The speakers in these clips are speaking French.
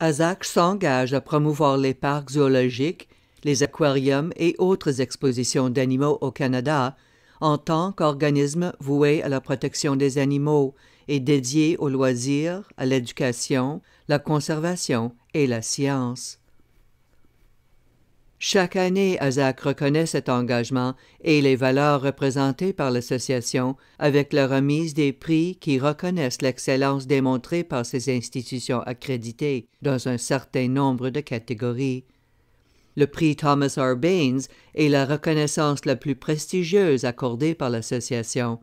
AZAC s'engage à promouvoir les parcs zoologiques, les aquariums et autres expositions d'animaux au Canada en tant qu'organisme voué à la protection des animaux et dédié aux loisirs, à l'éducation, la conservation et la science. Chaque année, AZAC reconnaît cet engagement et les valeurs représentées par l'association avec la remise des prix qui reconnaissent l'excellence démontrée par ces institutions accréditées dans un certain nombre de catégories. Le prix Thomas R. Baines est la reconnaissance la plus prestigieuse accordée par l'association.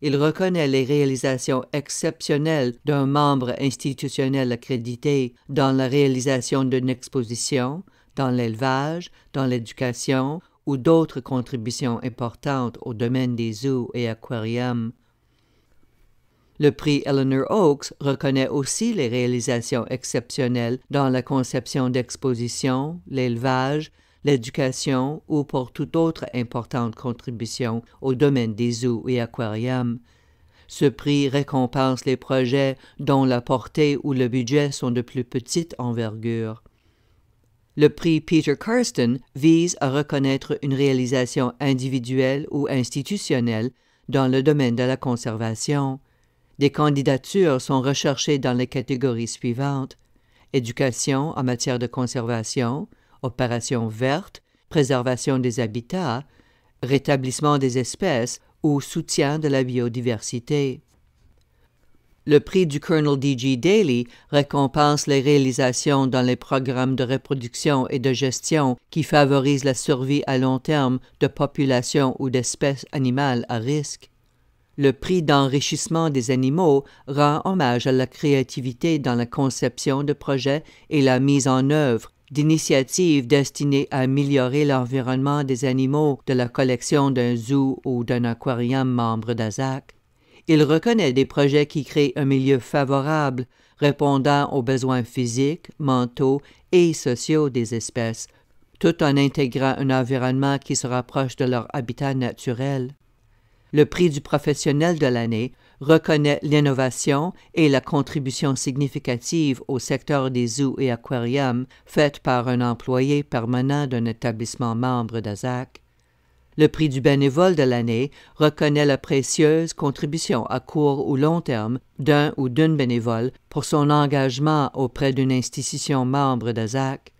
Il reconnaît les réalisations exceptionnelles d'un membre institutionnel accrédité dans la réalisation d'une exposition, dans l'élevage, dans l'éducation ou d'autres contributions importantes au domaine des zoos et aquariums. Le prix Eleanor Oaks reconnaît aussi les réalisations exceptionnelles dans la conception d'expositions, l'élevage, l'éducation ou pour toute autre importante contribution au domaine des zoos et aquariums. Ce prix récompense les projets dont la portée ou le budget sont de plus petite envergure. Le prix Peter Karsten vise à reconnaître une réalisation individuelle ou institutionnelle dans le domaine de la conservation. Des candidatures sont recherchées dans les catégories suivantes: éducation en matière de conservation, opération verte, préservation des habitats, rétablissement des espèces ou soutien de la biodiversité. Le prix du Colonel D.G. Daly récompense les réalisations dans les programmes de reproduction et de gestion qui favorisent la survie à long terme de populations ou d'espèces animales à risque. Le prix d'enrichissement des animaux rend hommage à la créativité dans la conception de projets et la mise en œuvre d'initiatives destinées à améliorer l'environnement des animaux de la collection d'un zoo ou d'un aquarium membre d'AZAC. Il reconnaît des projets qui créent un milieu favorable, répondant aux besoins physiques, mentaux et sociaux des espèces, tout en intégrant un environnement qui se rapproche de leur habitat naturel. Le prix du professionnel de l'année reconnaît l'innovation et la contribution significative au secteur des zoos et aquariums faite par un employé permanent d'un établissement membre d'AZAC. Le prix du bénévole de l'année reconnaît la précieuse contribution à court ou long terme d'un ou d'une bénévole pour son engagement auprès d'une institution membre d'AZAC.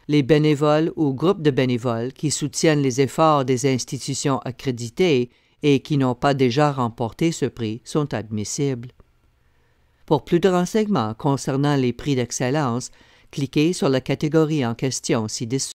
Les bénévoles ou groupes de bénévoles qui soutiennent les efforts des institutions accréditées et qui n'ont pas déjà remporté ce prix sont admissibles. Pour plus de renseignements concernant les prix d'excellence, cliquez sur la catégorie en question ci-dessous.